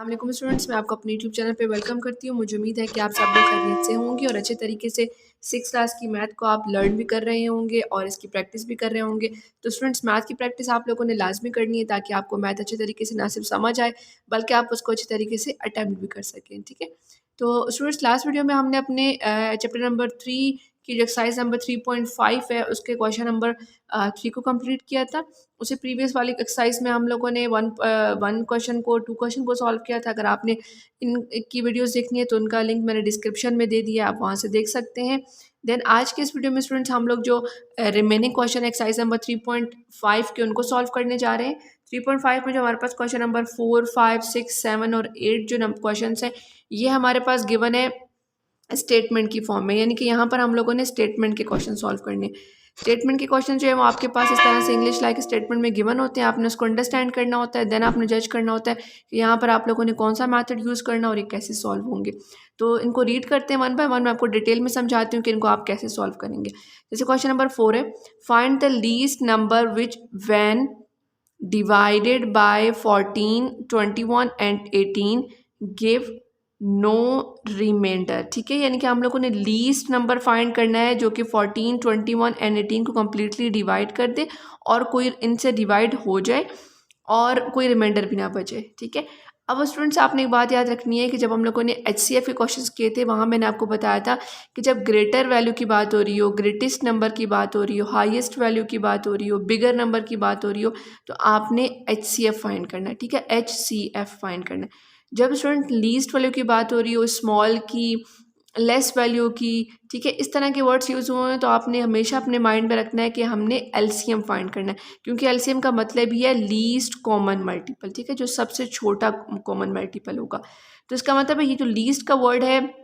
अस्सलाम स्टूडेंट्स, मैं आपको अपने यूट्यूब चैनल पे वेलकम करती हूँ। मुझे उम्मीद है कि आप सब लोग खैरियत से होंगे और अच्छे तरीके से 6 क्लास की मैथ को आप लर्न भी कर रहे होंगे और इसकी प्रैक्टिस भी कर रहे होंगे। तो स्टूडेंट्स, मैथ की प्रैक्टिस आप लोगों ने लाजमी करनी है ताकि आपको मैथ अच्छे तरीके से ना सिर्फ समझ आए बल्कि आप उसको अच्छे तरीके से अटैम्प्ट भी कर सकें। ठीक है, तो स्टूडेंट्स, लास्ट वीडियो में हमने अपने चैप्टर नंबर 3 की जो एक्सरसाइज नंबर 3.5 है उसके क्वेश्चन नंबर 3 को कंप्लीट किया था। उसे प्रीवियस वाली एक्सरसाइज में हम लोगों ने वन क्वेश्चन को 2 क्वेश्चन को सॉल्व किया था। अगर आपने इन की वीडियोस देखनी है तो उनका लिंक मैंने डिस्क्रिप्शन में दे दिया है, आप वहाँ से देख सकते हैं। देन आज के इस वीडियो में स्टूडेंट्स हम लोग जो रिमेनिंग क्वेश्चन एक्सरसाइज नंबर 3.5 के उनको सॉल्व करने जा रहे हैं। 3.5 में जो हमारे पास क्वेश्चन नंबर 4, 5, 6, 7 और 8 जो क्वेश्चन हैं, ये हमारे पास गिवन है स्टेटमेंट की फॉर्म में, यानी कि यहाँ पर हम लोगों ने स्टेटमेंट के क्वेश्चन सॉल्व करने। स्टेटमेंट के क्वेश्चन जो है वो आपके पास इस तरह से इंग्लिश लाइक स्टेटमेंट में गिवन होते हैं, आपने उसको अंडरस्टैंड करना होता है, देन आपने जज करना होता है कि यहाँ पर आप लोगों ने कौन सा मेथड यूज़ करना और ये कैसे सॉल्व होंगे। तो इनको रीड करते हैं वन बाय वन, मैं आपको डिटेल में समझाती हूँ कि इनको आप कैसे सॉल्व करेंगे। जैसे क्वेश्चन नंबर 4 है, find the least number which when divided by 14, 21 and 18 give no remainder. ठीक है, यानी कि हम लोगों ने लीस्ट नंबर फाइंड करना है जो कि 14, 21 एंड 18 को कम्प्लीटली डिवाइड कर दे और कोई इनसे डिवाइड हो जाए और कोई रिमाइंडर भी ना बचे। ठीक है, अब स्टूडेंट्स आपने एक बात याद रखनी है कि जब हम लोगों ने HCF के क्वेश्चंस किए थे वहाँ मैंने आपको बताया था कि जब ग्रेटर वैल्यू की बात हो रही हो, ग्रेटेस्ट नंबर की बात हो रही हो, हाईएस्ट वैल्यू की बात हो रही हो, बिगर नंबर की बात हो रही हो, तो आपने HCF फाइंड करना है। ठीक है, HCF फाइंड करना है। जब स्टूडेंट लीस्ट वैल्यू की बात हो रही हो, स्मॉल की, लेस वैल्यू की, ठीक है, इस तरह के वर्ड्स यूज़ हुए हैं तो आपने हमेशा अपने माइंड में रखना है कि हमने LCM फाइंड करना है, क्योंकि LCM का मतलब ही है लीस्ट कॉमन मल्टीपल। ठीक है, जो सबसे छोटा कॉमन मल्टीपल होगा। तो इसका मतलब है ये जो लीस्ट का वर्ड है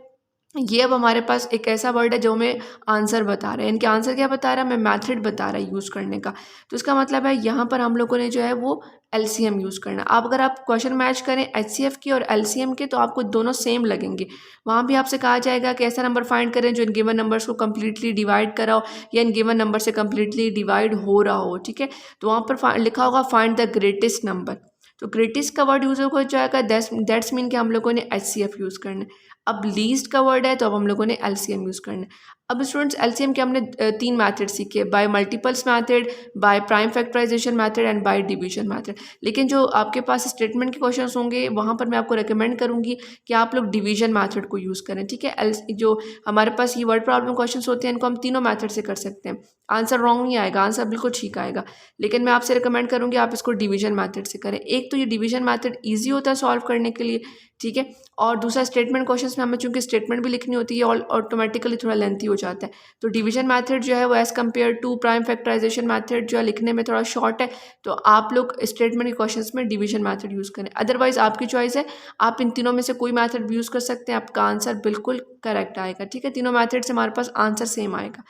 ये अब हमारे पास एक ऐसा वर्ड है जो हमें आंसर बता रहा है। इनके आंसर क्या बता रहा है, हमें मेथड बता रहा है यूज़ करने का। तो इसका मतलब है यहाँ पर हम लोगों ने जो है वो LCM यूज़ करना। अब अगर आप क्वेश्चन मैच करें HCF की और LCM के तो आपको दोनों सेम लगेंगे। वहाँ भी आपसे कहा जाएगा कि ऐसा नंबर फाइंड करें जो इन गिवन नंबर्स को कम्प्लीटली डिवाइड करा हो या इन गिवन नंबर से कम्प्लीटली डिवाइड हो रहा हो। ठीक है, तो वहाँ पर लिखा होगा फाइंड द ग्रेटेस्ट नंबर। तो ग्रेटेस्ट का वर्ड यूज़ हो जाएगा, दैट्स मीन कि हम लोगों ने HCF यूज़ करना है। अब लीस्ट का वर्ड है तो अब हम लोगों ने LCM यूज़ करना है। अब स्टूडेंट्स LCM के हमने 3 मैथड सीखे, by multiples method, by prime factorization method and by division method. लेकिन जो आपके पास स्टेटमेंट के क्वेश्चंस होंगे वहाँ पर मैं आपको रिकमेंड करूँगी कि आप लोग डिवीजन मैथड को यूज़ करें। ठीक है, जो हमारे पास ये वर्ड प्रॉब्लम क्वेश्चंस होते हैं इनको हम तीनों मैथड से कर सकते हैं। आंसर रॉन्ग नहीं आएगा, आंसर बिल्कुल ठीक आएगा, लेकिन मैं आपसे रिकमेंड करूँगी आप इसको डिवीजन मैथड से करें। एक तो ये डिवीजन मैथड ईजी होता है सॉल्व करने के लिए, ठीक है, और दूसरा स्टेटमेंट क्वेश्चंस में हमें चूंकि स्टेटमेंट भी लिखनी होती है और ऑटोमेटिकली थोड़ा लेंथी हो जाता है। तो डिवीजन मैथड जो है वो as compare to prime factorization method जो है लिखने में थोड़ा शॉर्ट है, तो आप लोग स्टेटमेंट के क्वेश्चंस में डिवीजन मैथड यूज़ करें। अदरवाइज आपकी चॉइस है, आप इन तीनों में से कोई मैथड भी यूज़ कर सकते हैं, आपका आंसर बिल्कुल करेक्ट आएगा। ठीक है, तीनों मैथड से हमारे पास आंसर सेम आएगा।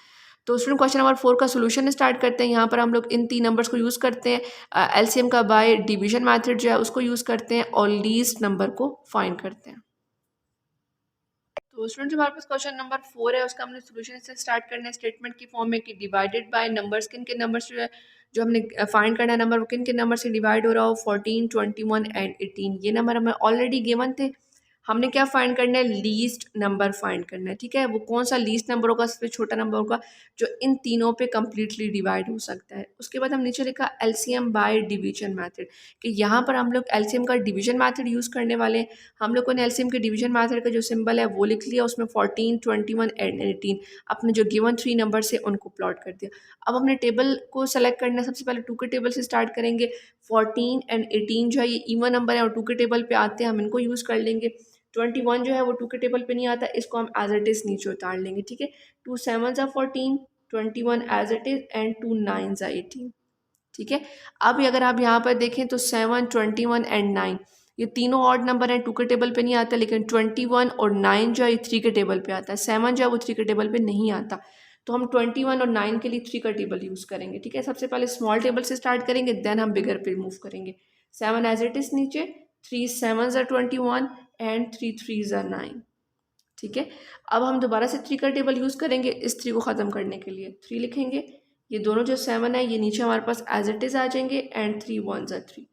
तो स्टूडेंट क्वेश्चन नंबर 4 का सोल्यूशन स्टार्ट करते हैं। यहाँ पर हम लोग इन 3 नंबर्स को यूज़ करते हैं, LCM का बाय डिवीजन मैथड जो है उसको यूज़ करते हैं और लीस्ट नंबर को फाइंड करते हैं। तो स्टूडेंट जो हमारे पास क्वेश्चन नंबर 4 है उसका हमने सोल्यूशन से स्टार्ट करना है स्टेटमेंट की फॉर्म में कि डिवाइडेड बाय नंबर्स, किन के नंबर्स जो है जो हमने फाइंड करना है नंबर वो किन के नंबर से डिवाइड हो रहा हो, 14, 21 एंड 18। ये नंबर हमें ऑलरेडी गिवन थे। हमने क्या फाइंड करना है, लीस्ट नंबर फाइंड करना है। ठीक है, वो कौन सा लीस्ट नंबर होगा, सबसे छोटा नंबर होगा जो इन तीनों पे कम्प्लीटली डिवाइड हो सकता है। उसके बाद हम नीचे लिखा LCM बाय डिवीजन मैथड, कि यहाँ पर हम लोग LCM का डिवीजन मैथड यूज़ करने वाले हैं। हम लोगों ने LCM के डिवीजन मैथड का जो सिंबल है वो लिख लिया, उसमें 14, 21 एंड 18 अपने जो गिवन 3 नंबर से उनको प्लॉट कर दिया। अब हमने टेबल को सेलेक्ट करना है, सबसे पहले 2 के टेबल से स्टार्ट करेंगे। 14 एंड 18 जो है ये इवन नंबर है और 2 के टेबल पे आते हैं, हम इनको यूज़ कर लेंगे। 21 जो है वो 2 के टेबल पे नहीं आता, इसको हम एज इट इज़ नीचे उतार लेंगे। ठीक है, 2 7 14, 21 एज इट इज़ एंड 2 9 18। ठीक है, अब अगर आप यहाँ पर देखें तो 7, 21 एंड 9 ये तीनों ऑड नंबर हैं, 2 के टेबल पे नहीं आता, लेकिन 21 और 9 जो है 3 के टेबल पे आता है। 7 जो है वो 3 के टेबल पे नहीं आता, तो हम 21 और 9 के लिए 3 का टेबल यूज़ करेंगे। ठीक है, सबसे पहले स्मॉल टेबल से स्टार्ट करेंगे, देन हम बिगर पे मूव करेंगे। 7 एज इट इज़ नीचे, 3 7s are 21 and 3 3s are 9। ठीक है, अब हम दोबारा से 3 का टेबल यूज़ करेंगे इस 3 को ख़त्म करने के लिए। 3 लिखेंगे, ये दोनों जो 7 है ये नीचे हमारे पास एज इट इज़ आ जाएंगे and 3 1s are 3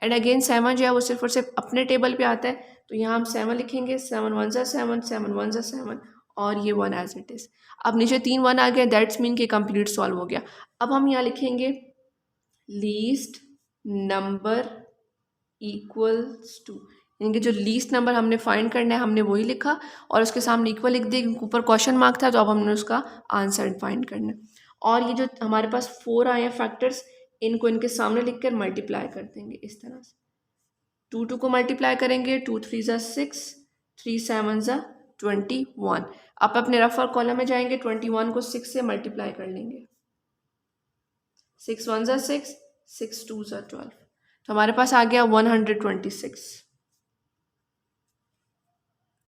and again 7 जो है वो सिर्फ और सिर्फ अपने टेबल पे आता है, तो यहाँ हम 7 लिखेंगे, 7 1 ज़ा 7, 7 1 ज़ा 7 और ये 1 एज इट इज़। अब नीचे 3 1 आ गया, दैट्स मीन कि कंप्लीट सॉल्व हो गया। अब हम यहाँ लिखेंगे लीस्ट नंबर इक्वल्स टू, यानी कि जो लीस्ट नंबर हमने फाइंड करना है हमने वही लिखा और उसके सामने इक्वल लिख दिया, ऊपर क्वेश्चन मार्क था, तो अब हमने उसका आंसर फाइंड करना है। और ये जो हमारे पास 4 आए हैं फैक्टर्स, इनको इनके सामने लिख कर मल्टीप्लाई कर देंगे इस तरह से। 2 2 को मल्टीप्लाई करेंगे, 2 3 ज़ा 6, 3 7 ज़ा 21। आप अपने रफर कॉलम में जाएंगे, 21 को 6 से मल्टीप्लाई कर लेंगे, 6 1 ज़ा 6, 6 2 ज़ा 12, तो हमारे पास आ गया 126।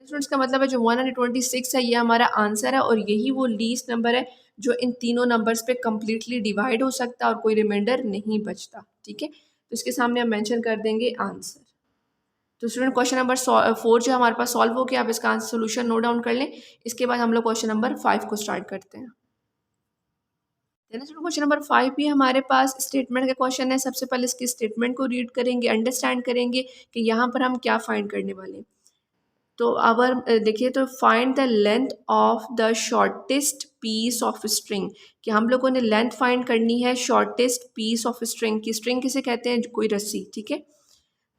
स्टूडेंट्स का मतलब है जो 126 है ये हमारा आंसर है और यही वो लीस्ट नंबर है जो इन तीनों नंबर्स पे कम्प्लीटली डिवाइड हो सकता है और कोई रिमाइंडर नहीं बचता। ठीक है, तो इसके सामने हम मेंशन कर देंगे आंसर। तो स्टूडेंट क्वेश्चन नंबर 4 जो हमारे पास सॉल्व हो गया, आप इसका आंसर सोल्यूशन नोट डाउन कर लें। इसके बाद हम लोग क्वेश्चन नंबर 5 को स्टार्ट करते हैं। क्वेश्चन नंबर 5 भी हमारे पास स्टेटमेंट का क्वेश्चन है। सबसे पहले इसकी स्टेटमेंट को रीड करेंगे, अंडरस्टैंड करेंगे कि यहाँ पर हम क्या फाइंड करने वाले हैं। तो अगर देखिए तो find the length of the shortest piece of string, कि हम लोगों ने लेंथ फाइंड करनी है शॉर्टेस्ट पीस ऑफ स्ट्रिंग की। स्ट्रिंग किसे कहते हैं, कोई रस्सी। ठीक है,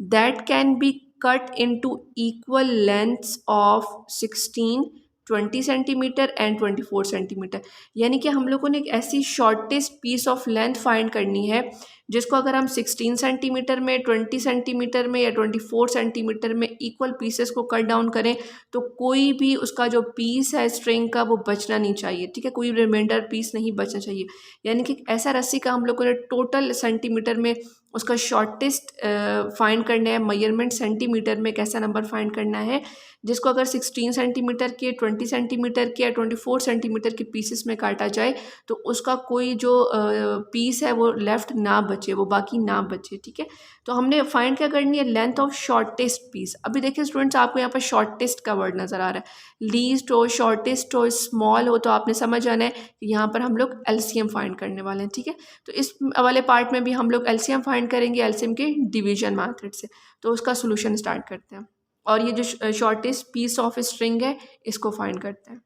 that can be cut into equal lengths of 16, 20 centimetre and 24 centimetre. यानी कि हम लोगों ने एक ऐसी shortest piece of length find करनी है जिसको अगर हम 16 सेंटीमीटर में, 20 सेंटीमीटर में या 24 सेंटीमीटर में इक्वल पीसेस को कट डाउन करें तो कोई भी उसका जो पीस है स्ट्रिंग का वो बचना नहीं चाहिए। ठीक है, कोई रिमाइंडर पीस नहीं बचना चाहिए। यानी कि ऐसा रस्सी का हम लोगों ने टोटल सेंटीमीटर में उसका शॉर्टेस्ट फाइंड करना है, मेजरमेंट सेंटीमीटर में कैसा नंबर फाइंड करना है जिसको अगर 16 सेंटीमीटर के, 20 सेंटीमीटर के या 24 सेंटीमीटर के पीसेस में काटा जाए तो उसका कोई जो पीस है वो लेफ्ट ना बचे, वो बाकी ना बचे। ठीक है, तो हमने फाइंड क्या करनी है, लेंथ ऑफ शॉर्टेस्ट पीस। अभी देखिए स्टूडेंट्स, आपको यहाँ पर शॉर्टेस्ट का वर्ड नज़र आ रहा है। लीस्ट हो, शॉर्टेस्ट हो, स्मॉल हो, तो आपने समझ आना है कि यहाँ पर हम लोग एलसीएम फाइंड करने वाले हैं। ठीक है, तो इस वाले पार्ट में भी हम लोग एलसीएम फाइंड करेंगे, एलसीएम के डिवीजन मेथड से। तो उसका सोल्यूशन स्टार्ट करते हैं और ये जो शॉर्टेस्ट पीस ऑफ स्ट्रिंग है इसको फाइंड करते हैं।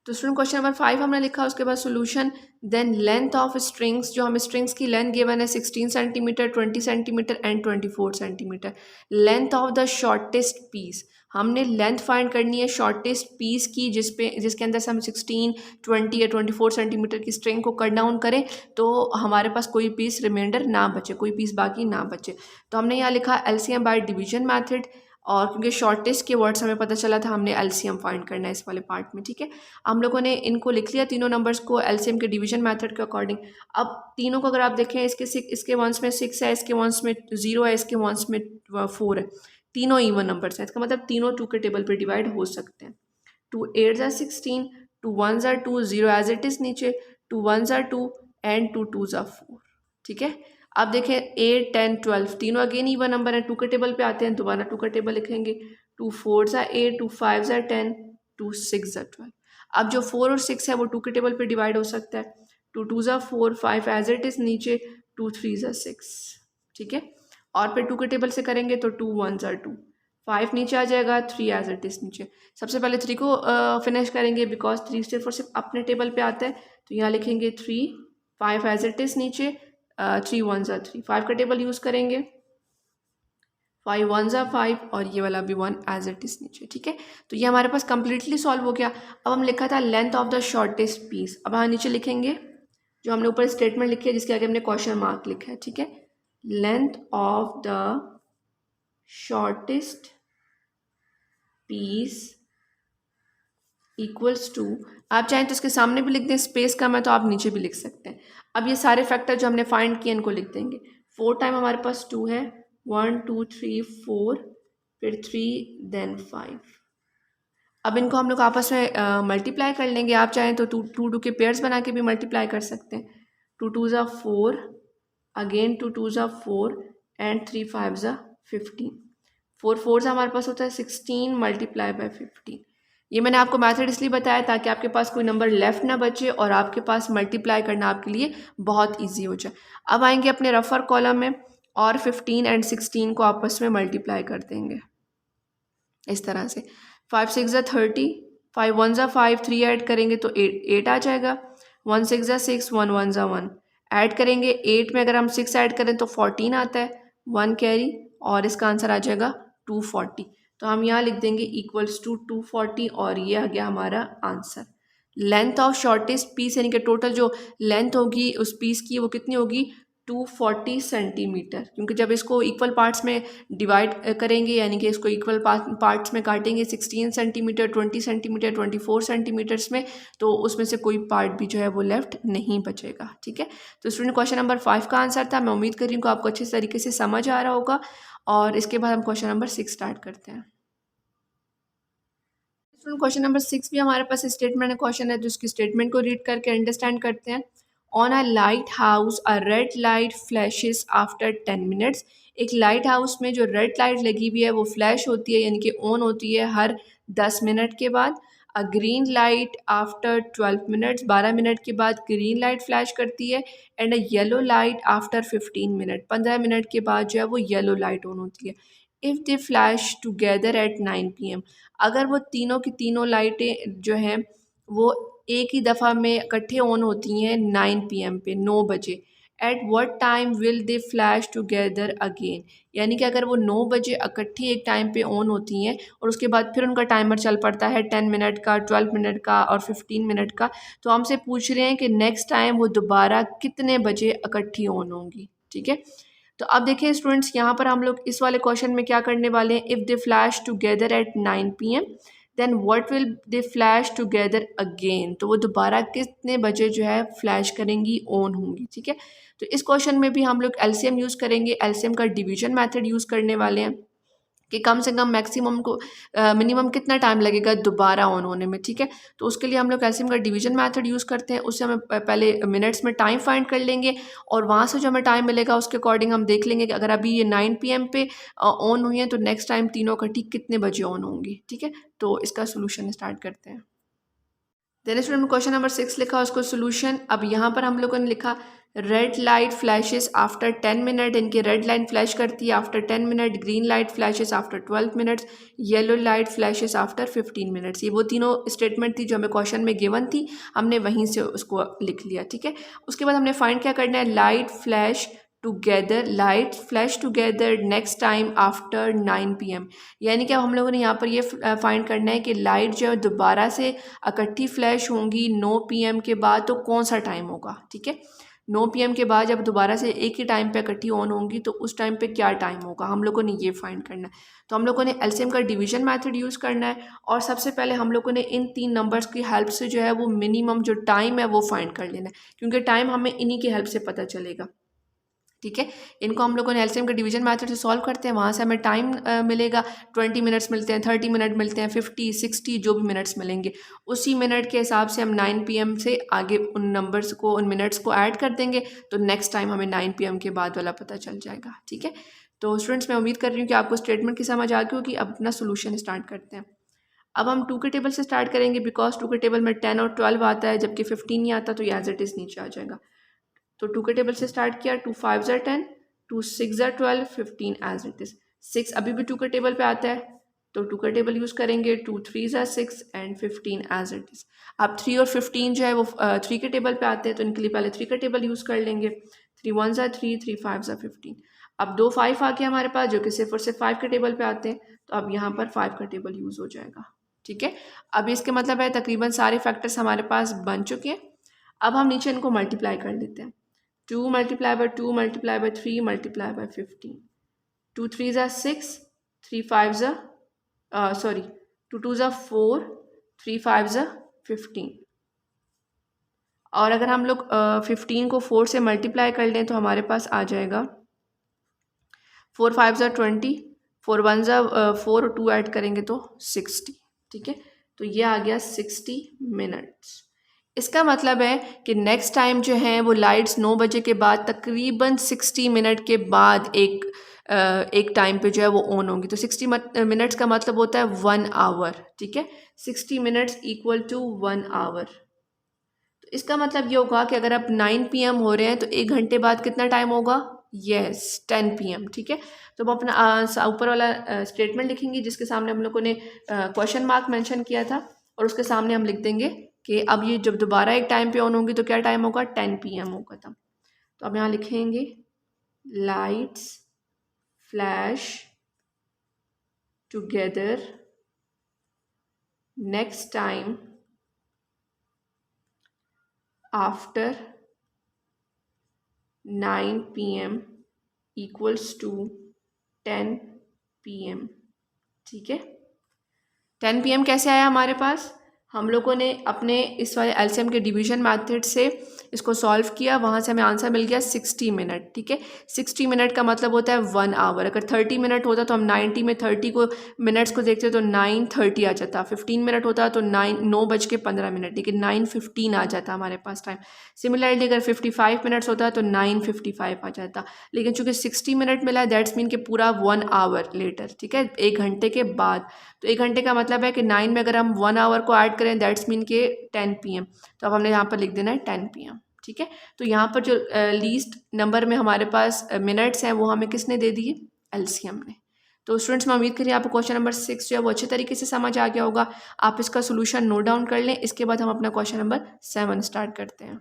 तो स्टूडेंट क्वेश्चन नंबर 5 हमने लिखा, उसके बाद solution. Then length of strings, जो हमें स्ट्रिंग्स की लेंथ गिवन है 16 centimetre, 20 centimetre and 24 centimetre. Length of the shortest piece, हमने लेंथ फाइंड करनी है शॉर्टेस्ट पीस की जिसके अंदर से हम 16, 20 या 24 सेंटीमीटर की स्ट्रिंग को कट डाउन करें तो हमारे पास कोई पीस रिमाइंडर ना बचे, कोई पीस बाकी ना बचे। तो हमने यहाँ लिखा एलसीएम बाय डिवीजन मेथड, और क्योंकि शॉर्टेस्ट के वर्ड्स हमें पता चला था हमने एलसीएम फाइंड करना है इस वाले पार्ट में। ठीक है, हम लोगों ने इनको लिख लिया तीनों नंबर्स को एलसीएम के डिवीजन मेथड के अकॉर्डिंग। अब तीनों को अगर आप देखें, इसके वंस में 6 है, इसके वंस में 0 है, इसके वंस में 4 है, तीनों इवन नंबर्स हैं। इसका मतलब तीनों 2 के टेबल पर डिवाइड हो सकते हैं। 2 8 ज़ा 16, 2 1 ज़ा 2, 0 एज इट इज़ नीचे, 2 1 ज़ा 2 एंड 2 2 ज़ा 4। ठीक है, अब देखें 8 10 12 तीनों अगेन इवन नंबर है, 2 के टेबल पे आते हैं, दोबारा 2 का टेबल लिखेंगे। 2 4 ज़ा 8, 2 5 ज़ा 10, 2 6 ज़ा 12। अब जो 4 और 6 है वो 2 के टेबल पे डिवाइड हो सकता है। 2 2 ज़ा 4, 5 एज इट इज़ नीचे, 2 3 ज़ा 6। ठीक है, और फिर 2 के टेबल से करेंगे तो 2 1 ज़ा 2, 5 नीचे आ जाएगा, 3 एज इट इज़ नीचे। सबसे पहले 3 को फिनिश करेंगे बिकॉज 3 सिर्फ और सिर्फ अपने टेबल पे आता है, तो यहाँ लिखेंगे 3, 5 एज इट इज़ नीचे, 3 1 ज़ा 3, 5 का टेबल यूज़ करेंगे, 5 1 ज़ा 5 और ये वाला भी 1 एज इट इज़ नीचे। ठीक है, तो ये हमारे पास कम्प्लीटली सॉल्व हो गया। अब हम लिखा था length of the shortest piece, अब यहाँ नीचे लिखेंगे जो हमने ऊपर स्टेटमेंट लिखी है जिसके आगे हमने क्वेश्चन मार्क लिखा है। ठीक है, length of the shortest piece equals to, आप चाहें तो इसके सामने भी लिख दें, स्पेस कम है तो आप नीचे भी लिख सकते हैं। अब ये सारे फैक्टर जो हमने फाइंड किए इनको लिख देंगे। 4 टाइम हमारे पास 2 है, 1 2 3 4, फिर 3 देन 5। अब इनको हम लोग आपस में मल्टीप्लाई कर लेंगे। आप चाहें तो 2 2 के पेयर्स बना के भी मल्टीप्लाई कर सकते हैं। 2 2 ज़ा 4, अगेन 2 2 ज़ा 4 एंड 3 5 ज़ा 15। 4 4 ज़ा हमारे पास होता है 16 मल्टीप्लाई बाय 15। ये मैंने आपको मेथड इसलिए बताया ताकि आपके पास कोई नंबर लेफ़्ट ना बचे और आपके पास मल्टीप्लाई करना आपके लिए बहुत इजी हो जाए। अब आएंगे अपने रफर कॉलम में और 15 एंड 16 को आपस में मल्टीप्लाई कर देंगे इस तरह से। 5 6 ज़ा 30, 5 1 ज़ा 5, 3 ऐड करेंगे तो 8 आ जाएगा। 1 6 ज़ा 6, 1 1 ज़ा 1 ऐड करेंगे। 8 में अगर हम 6 ऐड करें तो 14 आता है, 1 कैरी, और इसका आंसर आ जाएगा 240। तो हम यहाँ लिख देंगे इक्वल्स टू 240 और ये आ गया हमारा answer. Length of shortest piece यानी कि टोटल जो लेंथ होगी उस पीस की वो कितनी होगी, 240 सेंटीमीटर, क्योंकि जब इसको इक्वल पार्ट्स में डिवाइड करेंगे यानी कि इसको इक्वल पार्ट्स में काटेंगे 16 सेंटीमीटर, 20 सेंटीमीटर, 24 सेंटीमीटर्स में, तो उसमें से कोई पार्ट भी जो है वो लेफ्ट नहीं बचेगा। ठीक है, तो स्टूडेंट क्वेश्चन नंबर 5 का आंसर था। मैं उम्मीद कर रही हूँ कि आपको अच्छे तरीके से समझ आ रहा होगा। और इसके बाद हम क्वेश्चन नंबर 6 स्टार्ट करते हैं। क्वेश्चन नंबर 6 भी हमारे पास स्टेटमेंट क्वेश्चन है, जिसकी स्टेटमेंट को रीड करके अंडरस्टैंड करते हैं। On a light house a red light flashes after 10 minutes. एक लाइट हाउस में जो रेड लाइट लगी हुई है वो फ्लैश होती है यानी कि ऑन होती है हर 10 मिनट के बाद। A green light after 12 minutes, 12 minute के बाद ग्रीन लाइट फ्लैश करती है। And a yellow light after 15 minute, 15 minute के बाद जो है वो येलो लाइट ऑन होती है। If they flash together at 9 PM, अगर वो तीनों की तीनों लाइटें जो हैं वो एक ही दफ़ा में इकट्ठे ऑन होती हैं 9 PM पे, 9 बजे। At what time will they flash together again, यानी कि अगर वो 9 बजे इकट्ठी एक टाइम पे ऑन होती हैं और उसके बाद फिर उनका टाइमर चल पड़ता है 10 मिनट का, 12 मिनट का और 15 मिनट का, तो हमसे पूछ रहे हैं कि नेक्स्ट टाइम वो दोबारा कितने बजे इकट्ठी ऑन होंगी। ठीक है, तो अब देखिए स्टूडेंट्स, यहाँ पर हम लोग इस वाले क्वेश्चन में क्या करने वाले हैं। If they flash together at 9 PM, then what will they flash together again, तो वो दोबारा कितने बजे जो है फ्लैश करेंगी, ऑन होंगी। ठीक है, तो इस क्वेश्चन में भी हम लोग एलसीएम यूज़ करेंगे, एलसीएम का डिवीजन मेथड यूज़ करने वाले हैं कि कम से कम मैक्सिमम को मिनिमम कितना टाइम लगेगा दोबारा ऑन होने में। ठीक है, तो उसके लिए हम लोग कैल्शियम का डिवीजन मेथड यूज़ करते हैं। उससे हमें पहले मिनट्स में टाइम फाइंड कर लेंगे और वहाँ से जो हमें टाइम मिलेगा उसके अकॉर्डिंग हम देख लेंगे कि अगर अभी ये 9 PM पे ऑन हुई है तो नेक्स्ट टाइम तीनों इकट्ठी कितने बजे ऑन होंगी। ठीक है, तो इसका सोल्यूशन स्टार्ट करते हैं। देन स्टूडेंट में क्वेश्चन नंबर 6 लिखा उसको सोल्यूशन। अब यहाँ पर हम लोगों ने लिखा red light flashes after 10 minute, इनकी रेड लाइट फ्लैश करती है after 10 minute, green light flashes after 12 minutes, yellow light flashes after 15 minutes. ये वो तीनों स्टेटमेंट थी जो हमें क्वेश्चन में गिवन थी, हमने वहीं से उसको लिख लिया। ठीक है, उसके बाद हमने फाइंड क्या करना है, light flash together next time after 9 PM, यानी कि अब हम लोगों ने यहाँ पर ये फाइंड करना है कि लाइट जो है दोबारा से इकट्ठी फ्लैश होंगी 9 PM के बाद, तो कौन सा टाइम होगा। ठीक है, 9 PM के बाद जब दोबारा से एक ही टाइम पे इकट्ठी ऑन होंगी तो उस टाइम पे क्या टाइम होगा, हम लोगों ने ये फाइंड करना है। तो हम लोगों ने एलसीएम का डिवीजन मेथड यूज़ करना है और सबसे पहले हम लोगों ने इन 3 नंबर्स की हेल्प से जो है वो मिनिमम जो टाइम है वो फाइंड कर लेना है, क्योंकि टाइम हमें इन्हीं की हेल्प से पता चलेगा। ठीक है, इनको हम लोगों ने एलसीएम के डिवीजन मेथड से सॉल्व करते हैं, वहाँ से हमें टाइम मिलेगा। 20 मिनट्स मिलते हैं, 30 मिनट मिलते हैं, 50 60 जो भी मिनट्स मिलेंगे उसी मिनट के हिसाब से हम 9 PM से आगे उन नंबर्स को, उन मिनट्स को ऐड कर देंगे, तो नेक्स्ट टाइम हमें 9 PM के बाद वाला पता चल जाएगा। ठीक है, तो स्टूडेंट्स मैं उम्मीद कर रही हूँ कि आपको स्टेटमेंट की समझ आ गई होगी। अब अपना सोल्यूशन स्टार्ट करते हैं। अब हम 2 के टेबल से स्टार्ट करेंगे, बिकॉज 2 के टेबल में 10 और 12 आता है जबकि 15 नहीं आता, तो एज इट इज़ नीचे आ जाएगा। तो 2 के टेबल से स्टार्ट किया, 2 5 ज़ा 10, 2 6 ज़ा 12, 15 एज इट इज़। 6 अभी भी 2 के टेबल पे आता है तो 2 का टेबल यूज़ करेंगे, 2 3 ज़ा 6 एंड 15 एज इट इज़। अब 3 और 15 जो है वो 3 के टेबल पे आते हैं, तो इनके लिए पहले 3 का टेबल यूज़ कर लेंगे। 3 1 ज़ा 3, 3 5 ज़ा 15। अब 2 5 आ गया हमारे पास जो कि सिर्फ और सिर्फ 5 के टेबल पे आते हैं, तो अब यहाँ पर 5 का टेबल यूज़ हो जाएगा। ठीक है, अब इसके मतलब है तकरीबन सारे फैक्टर्स हमारे पास बन चुके हैं। अब हम नीचे इनको मल्टीप्लाई कर लेते हैं। 2 multiplied by 2 multiplied by 3 multiplied by 15. 2 3s are 6, 3 5s are, 2 2s are 4, 3 5s are 15. और अगर हम लोग 15 को 4 से मल्टीप्लाई कर लें तो हमारे पास आ जाएगा 4 5s are 20, 4 1s are 4 और 2 ऐड करेंगे तो 60। ठीक है, तो ये आ गया 60 मिनट्स। इसका मतलब है कि नेक्स्ट टाइम जो है वो लाइट्स 9 बजे के बाद तकरीबन 60 मिनट के बाद एक टाइम पे जो है वो ऑन होंगी। तो 60 मिनट्स का मतलब होता है 1 आवर। ठीक है, 60 मिनट्स इक्वल टू 1 आवर। तो इसका मतलब ये होगा कि अगर आप 9 PM हो रहे हैं तो 1 घंटे बाद कितना टाइम होगा, यस 10 PM, ठीक है। तो हम अपना ऊपर वाला स्टेटमेंट लिखेंगे जिसके सामने हम लोगों ने क्वेश्चन मार्क मेंशन किया था, और उसके सामने हम लिख देंगे कि अब ये जब दोबारा एक टाइम पे ऑन होंगी तो क्या टाइम होगा, 10 PM होगा तब। तो अब यहाँ लिखेंगे lights flash together next time after 9 PM equals to 10 PM, ठीक है। 10 PM कैसे आया हमारे पास, हम लोगों ने अपने इस वाले एलसीएम के डिवीजन मेथड से इसको सॉल्व किया, वहाँ से हमें आंसर मिल गया 60 मिनट, ठीक है। 60 मिनट का मतलब होता है 1 आवर। अगर 30 मिनट होता तो हम 90 में 30 को मिनट्स को देखते तो 9:30 आ जाता। 15 मिनट होता तो 9:15, लेकिन 9:15 आ जाता हमारे पास टाइम। सिमिलरली अगर 55 मिनट्स होता तो 9:55 आ जाता, लेकिन चूंकि 60 मिनट मिला है दैट्स मीन कि पूरा 1 आवर लेटर, ठीक है, 1 घंटे के बाद। तो 1 घंटे का मतलब है कि 9 में अगर हम 1 आवर को ऐड करें दैट्स मीन के 10 PM। तो अब हमने यहाँ पर लिख देना है 10 PM, ठीक है। तो यहाँ पर जो लीस्ट नंबर में हमारे पास मिनट्स हैं वो हमें किसने दे दिए, एलसीएम ने। तो स्टूडेंट्स मैं उम्मीद करिए आपको क्वेश्चन नंबर 6 जो है वो अच्छे तरीके से समझ आ गया होगा। आप इसका सोल्यूशन नोट डाउन कर लें, इसके बाद हम अपना क्वेश्चन नंबर 7 स्टार्ट करते हैं।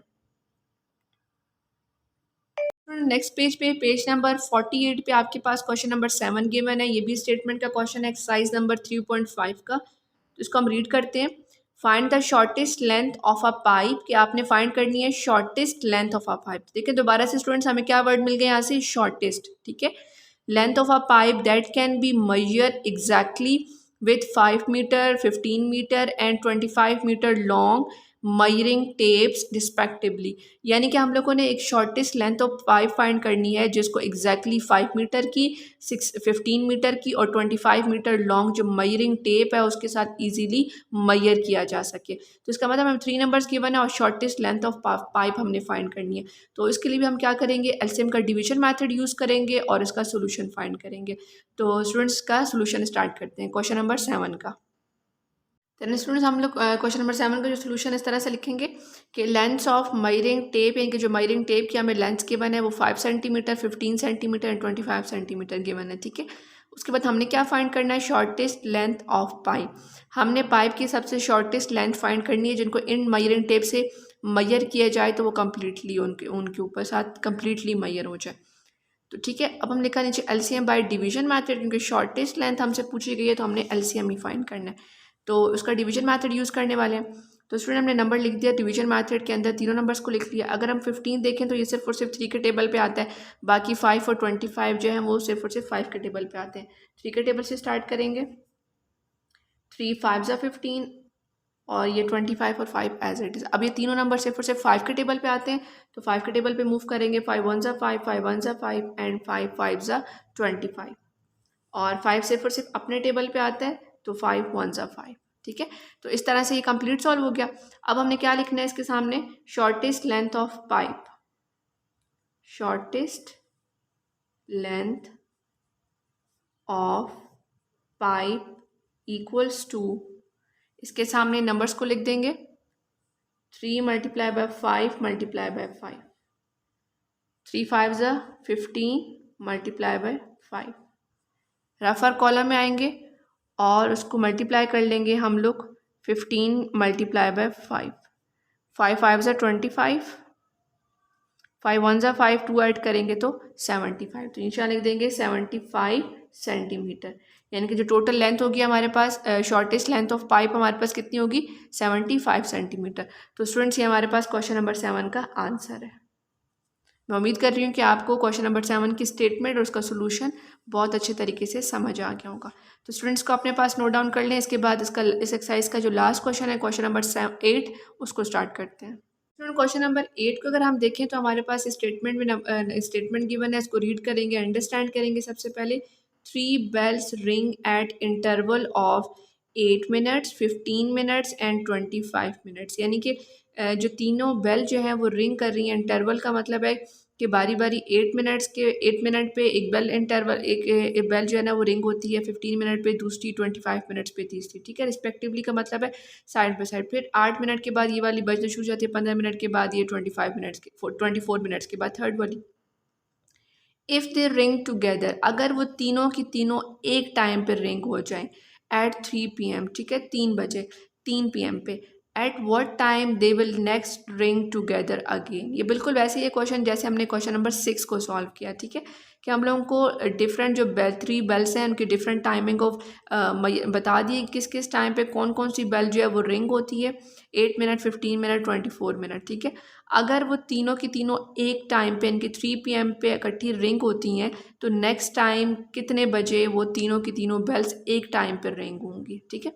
नेक्स्ट पेज पे पेज नंबर 48 पे आपके पास क्वेश्चन नंबर 7 गिवन है। ये भी स्टेटमेंट का क्वेश्चन है, एक्सरसाइज नंबर 3.5 का। तो इसको हम रीड करते हैं। Find the shortest length of a pipe, कि आपने फाइंड करनी है shortest length of a pipe. देखिए दोबारा से स्टूडेंट्स हमें क्या वर्ड मिल गए यहाँ से, शॉर्टेस्ट, ठीक है। Length of a pipe that can be measure exactly with 5 metre 15 metre and 25 metre long measuring tapes respectively. यानी कि हम लोगों ने एक shortest length of pipe find करनी है जिसको एग्जैक्टली 5 मीटर की, 15 मीटर की और 25 मीटर लॉन्ग जो मयरिंग टेप है उसके साथ इजीली मयर किया जा सके। तो इसका मतलब हम 3 नंबर्स गिवन है और शॉर्टेस्ट लेंथ ऑफ पाइप हमने फाइंड करनी है। तो इसके लिए भी हम क्या करेंगे, एलसीएम का डिवीजन मैथड यूज़ करेंगे और इसका सोल्यूशन फाइंड करेंगे। तो स्टूडेंट्स का सोल्यूशन स्टार्ट करते हैं क्वेश्चन नंबर 7 का। तो स्टूडेंट्स हम लोग क्वेश्चन नंबर 7 का जो सोल्यूशन इस तरह से लिखेंगे कि लेंथ्स ऑफ मयरिंग टेप, यानी कि जो मयरिंग टेप की हमें लेंथ्स गिवन है वो 5 centimetre 15 centimetre and 25 centimetre given है, ठीक है। उसके बाद हमने क्या फाइंड करना है, शॉर्टेस्ट लेंथ ऑफ पाइप। हमने पाइप की सबसे शॉर्टेस्ट लेंथ फाइंड करनी है जिनको इन मयरिंग टेप से मयर किया जाए तो वो कम्प्लीटली उनके ऊपर साथ कम्प्लीटली मयर हो जाए। तो ठीक है, अब हम लिखा नीचे एलसीएम बाय डिवीजन मैथड, क्योंकि शॉर्टेस्ट लेंथ हमसे पूछी गई है तो हमने एलसीएम ही फाइंड करना है। तो उसका डिवीजन मैथड यूज़ करने वाले हैं। तो स्टूडेंट हमने नंबर लिख दिया डिवीजन मैथड के अंदर, तीनों नंबर्स को लिख लिया। अगर हम 15 देखें तो ये सिर्फ और सिर्फ 3 के टेबल पे आता है, बाकी 5 और 25 जो है वो सिर्फ और सिर्फ 5 के टेबल पे आते हैं। 3 के टेबल से स्टार्ट करेंगे, 3 5 ज़ा 15 और ये 25 और 5 एज इट इज़। अब ये तीनों नंबर सिर्फ और सिर्फ 5 के टेबल पे आते हैं, तो 5 के टेबल पे मूव करेंगे। 5 1 ज़ा 5, 5 1 ज़ा 5 एंड 5 5 ज़ा 25, और 5 सिर्फ और सिर्फ अपने टेबल पे आता है तो 5 1 ज़ा 5, ठीक है। तो इस तरह से ये कंप्लीट सॉल्व हो गया। अब हमने क्या लिखना है इसके सामने, shortest length of pipe, shortest length of pipe equals to, इसके सामने नंबर्स को लिख देंगे 3 मल्टीप्लाई बाय 5 मल्टीप्लाई बाय 5, 3 5 ज़ा 15 मल्टीप्लाई बाय 5। रफर कॉलम में आएंगे और उसको मल्टीप्लाई कर लेंगे हम लोग 15 मल्टीप्लाई बाय 5, 5 5 ज़ा 25, 5 1 ज़ा 5, 2 ऐड करेंगे तो 75। तो नीचे लिख देंगे 75 सेंटीमीटर, यानी कि जो टोटल लेंथ होगी हमारे पास, शॉर्टेस्ट लेंथ ऑफ पाइप हमारे पास कितनी होगी, 75 सेंटीमीटर। तो स्टूडेंट्स ये हमारे पास क्वेश्चन नंबर 7 का आंसर है। मैं उम्मीद कर रही हूँ कि आपको क्वेश्चन नंबर 7 की स्टेटमेंट और उसका सोल्यूशन बहुत अच्छे तरीके से समझ आ गया होगा। तो स्टूडेंट्स को अपने पास नोट डाउन कर लें। इसके बाद इस एक्सरसाइज का जो लास्ट क्वेश्चन है, क्वेश्चन नंबर 8, उसको स्टार्ट करते हैं। स्टूडेंट क्वेश्चन नंबर 8 को अगर हम देखें तो हमारे पास स्टेटमेंट गिवन है, इसको रीड करेंगे, अंडरस्टैंड करेंगे। सबसे पहले 3 bells ring at interval of 8 minutes 15 minutes and 25 minutes, यानी कि जो तीनों बेल जो है वो रिंग कर रही हैं। इंटरवल का मतलब है कि बारी बारी 8 मिनट पे एक बेल इंटरवल, एक बेल जो है ना वो रिंग होती है, 15 मिनट पे दूसरी, 25 मिनट्स पे तीसरी, ठीक है, रिस्पेक्टिवली का मतलब है साइड बाय साइड। फिर 8 मिनट के बाद ये वाली बजनी शुरू हो जाती है, 15 मिनट के बाद ये 25 मिनट्स के 24 मिनट्स के बाद थर्ड वाली। इफ़ दे रिंग टुगेदर, अगर वो तीनों की तीनों एक टाइम पे रिंग हो जाएं एट 3 PM, ठीक है, 3 बजे, 3 PM पे, at what time they will next ring together again. ये बिल्कुल वैसे ही क्वेश्चन जैसे हमने क्वेश्चन नंबर 6 को सॉल्व किया, ठीक है, कि हम लोगों को डिफरेंट जो बेल 3 बेल्स हैं उनकी डिफरेंट टाइमिंग ऑफ बता दिए किस किस टाइम पे कौन कौन सी बेल जो है वो रिंग होती है, 8 मिनट, 15 मिनट, 24 मिनट, ठीक है। अगर वो तीनों की तीनों एक टाइम पे इनकी 3 PM पे इकट्ठी रिंग होती हैं तो नेक्स्ट टाइम कितने बजे वो तीनों की तीनों बेल्स एक टाइम पर रिंग होंगी, ठीक है।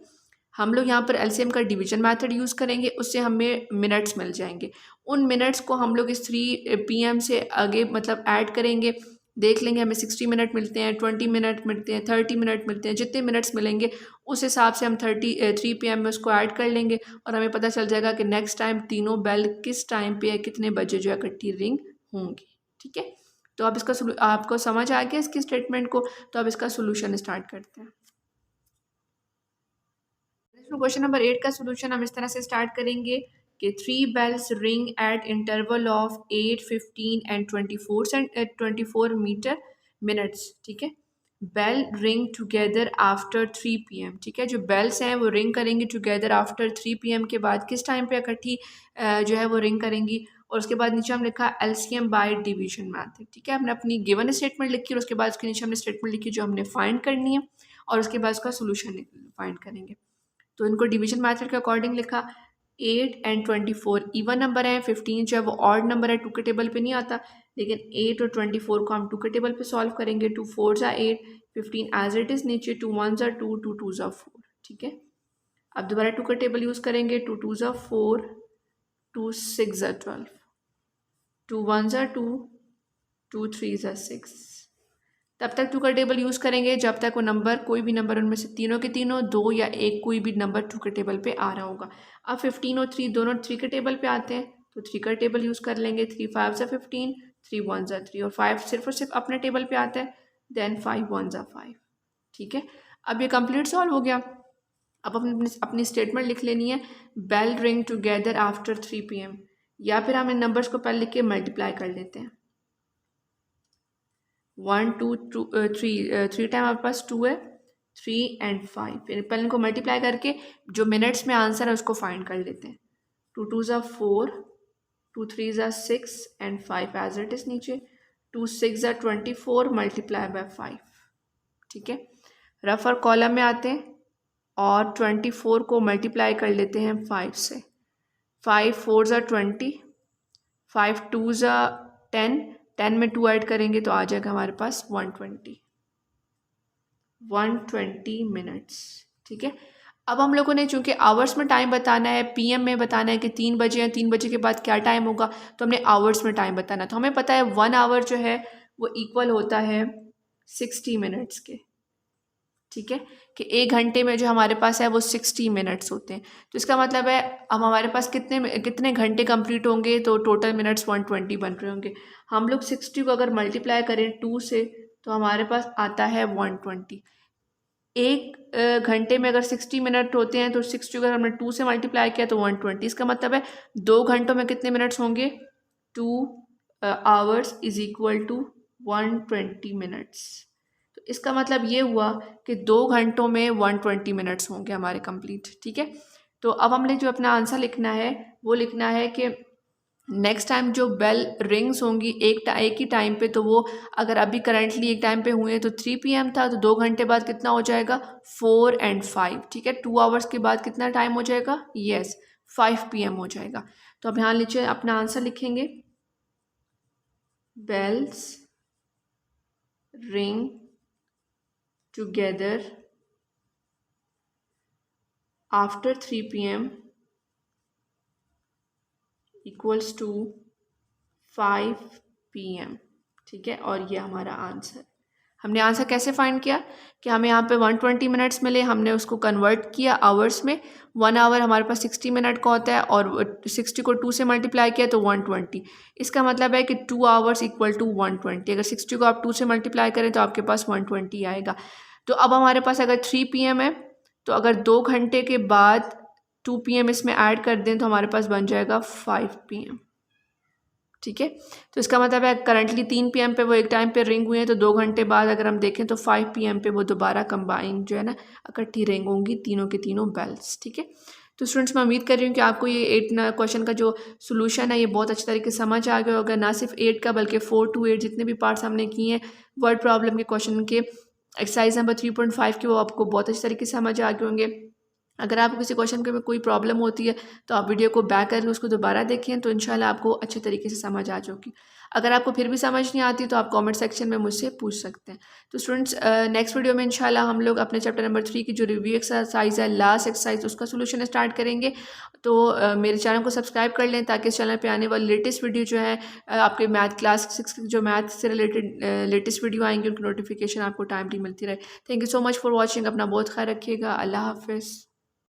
हम लोग यहाँ पर एलसीएम का डिवीजन मेथड यूज़ करेंगे, उससे हमें मिनट्स मिल जाएंगे। उन मिनट्स को हम लोग इस 3 PM से आगे मतलब ऐड करेंगे, देख लेंगे हमें 60 मिनट मिलते हैं, 20 मिनट मिलते हैं, 30 मिनट मिलते हैं, जितने मिनट्स मिलेंगे उस हिसाब से हम 3 PM में उसको ऐड कर लेंगे और हमें पता चल जाएगा कि नेक्स्ट टाइम तीनों बेल किस टाइम पे है, कितने बजे जो है इकट्ठी रिंग होंगी, ठीक है। तो अब इसका आपको समझ आ गया इसकी स्टेटमेंट को, तो अब इसका सोल्यूशन स्टार्ट करते हैं। क्वेश्चन नंबर 8 का सोल्यूशन हम इस तरह से स्टार्ट करेंगे कि 3 bells ring at interval of 8, 15 and 24 minutes, ठीक है। Bell ring together after 3 PM, ठीक है, जो बेल्स हैं वो रिंग करेंगी टुगेदर आफ्टर 3 PM के बाद किस टाइम पे इकट्ठी जो है वो रिंग करेंगी। और उसके बाद नीचे हम लिखा एलसीएम बाय डिवीजन मैथड, ठीक है। हमने अपनी गिवन स्टेटमेंट लिखी और उसके बाद उसके नीचे हमने स्टेटमेंट लिखी जो हमने फाइंड करनी है और उसके बाद उसका सोल्यूशन फाइंड करेंगे। तो इनको डिवीजन मैथड के अकॉर्डिंग लिखा। 8 और 24 इवन नंबर है, 15 जो है वो ऑड नंबर है, 2 के टेबल पे नहीं आता, लेकिन 8 और 24 को हम 2 के टेबल पे सॉल्व करेंगे। 2 4 8, 15 एज इट इज़ नीचे, 2 1 2, 2 2 4, ठीक है। अब दोबारा 2 का टेबल यूज़ करेंगे, 2 2 4, 2 6 12, 2 1 2, 2 3 6। तब तक 2 का टेबल यूज़ करेंगे जब तक वो नंबर कोई भी नंबर उनमें से तीनों के तीनों, दो या एक कोई भी नंबर 2 के टेबल पे आ रहा होगा। अब 15 और 3 दोनों 3 के टेबल पे आते हैं तो 3 का टेबल यूज़ कर लेंगे। 3 5 15, 3 1 3, और 5 सिर्फ और सिर्फ अपने टेबल पे आता है, देन 5 1 5, ठीक है। अब ये कंप्लीट सॉल्व हो गया। अब अपनी स्टेटमेंट लिख लेनी है, bell ring together after 3 PM, या फिर हम इन नंबर्स को पहले लिख के मल्टीप्लाई कर लेते हैं। 1 2 2 3, 3 टाइम हमारे पास 2 है, 3 एंड 5, फिर पहले इनको मल्टीप्लाई करके जो मिनट्स में आंसर है उसको फाइंड कर लेते हैं। 2 2 4, 2 3 6 एंड 5 एज इट इज नीचे, 2 6 24 मल्टीप्लाई बाय 5, ठीक है। रफ और कॉलम में आते हैं और 24 को मल्टीप्लाई कर लेते हैं 5 से। 5 4 20, 5 2 10, 10 में 2 ऐड करेंगे तो आ जाएगा हमारे पास 120 मिनट्स, ठीक है। अब हम लोगों ने चूंकि आवर्स में टाइम बताना है, पीएम में बताना है कि 3 बजे हैं, 3 बजे के बाद क्या टाइम होगा, तो हमने आवर्स में टाइम बताना। तो हमें पता है 1 आवर जो है वो इक्वल होता है 60 मिनट्स के, ठीक है, कि 1 घंटे में जो हमारे पास है वो 60 मिनट्स होते हैं। तो इसका मतलब है अब हमारे पास कितने कितने घंटे कंप्लीट होंगे, तो टोटल मिनट्स 120 बन रहे होंगे। हम लोग 60 को अगर मल्टीप्लाई करें 2 से तो हमारे पास आता है 120। एक घंटे में अगर 60 मिनट होते हैं तो 60 अगर हमने 2 से मल्टीप्लाई किया तो 120। इसका मतलब है 2 घंटों में कितने मिनट्स होंगे, 2 hours is equal to 120 minutes. तो इसका मतलब ये हुआ कि 2 घंटों में 120 मिनट्स होंगे हमारे कंप्लीट, ठीक है। तो अब हमने जो अपना आंसर लिखना है वो लिखना है कि नेक्स्ट टाइम जो बेल रिंग्स होंगी एक ही टाइम पे, तो वो अगर अभी करंटली एक टाइम पे हुए हैं तो 3 PM था, तो 2 घंटे बाद कितना हो जाएगा, 4 एंड 5, ठीक है। 2 आवर्स के बाद कितना टाइम हो जाएगा, यस 5 PM हो जाएगा। तो अब यहाँ नीचे अपना आंसर लिखेंगे, bells ring together after 3 PM equals to 5 PM, ठीक है। और ये हमारा आंसर। हमने आंसर कैसे फाइंड किया कि हमें यहाँ पे 120 मिनट्स मिले, हमने उसको कन्वर्ट किया आवर्स में। 1 आवर हमारे पास 60 मिनट का होता है और 60 को 2 से मल्टीप्लाई किया तो 120। इसका मतलब है कि 2 आवर्स इक्वल टू 120। अगर 60 को आप 2 से मल्टीप्लाई करें तो आपके पास 120 आएगा। तो अब हमारे पास अगर 3 PM है तो अगर 2 घंटे के बाद 2 PM इसमें ऐड कर दें तो हमारे पास बन जाएगा 5 PM, ठीक है। तो इसका मतलब है करंटली 3 पीएम पे वो एक टाइम पे रिंग हुए हैं, तो 2 घंटे बाद अगर हम देखें तो 5 पीएम पे वो दोबारा कंबाइन जो है ना इकट्ठी रिंग होंगी तीनों के तीनों बेल्स। ठीक है। तो स्टूडेंट्स मैं उम्मीद कर रही हूँ कि आपको ये 8 क्वेश्चन का जो सोल्यूशन है ये बहुत अच्छे तरीके से समझ आ गया होगा। ना सिर्फ 8 का बल्कि 4 to 8 जितने भी पार्ट्स हमने किए हैं वर्ड प्रॉब्लम के क्वेश्चन के एक्सरसाइज नंबर 3.5 के वो आपको बहुत अच्छे तरीके से समझ आ गए होंगे। अगर आपको किसी क्वेश्चन के में कोई प्रॉब्लम होती है तो आप वीडियो को बैक करके उसको दोबारा देखें तो इंशाल्लाह आपको अच्छे तरीके से समझ आ जाएगी। अगर आपको फिर भी समझ नहीं आती तो आप कमेंट सेक्शन में मुझसे पूछ सकते हैं। तो स्टूडेंट्स नेक्स्ट वीडियो में इंशाल्लाह हम लोग अपने चैप्टर नंबर 3 की जो रिव्यू एक्सरसाइज है लास्ट एक्सरसाइज उसका सोल्यूशन स्टार्ट करेंगे। तो मेरे चैनल को सब्सक्राइब कर लें ताकि इस चैनल पर आने वाली लेटेस्ट वीडियो जो है आपके मैथ क्लास 6 की जो मैथ से रिलेटेड लेटेस्ट वीडियो आएंगे उनकी नोटिफिकेशन आपको टाइमली मिलती रहे। Thank you so much for watching. अपना बहुत ख्याल रखिएगा। अल्लाह हाफिज़।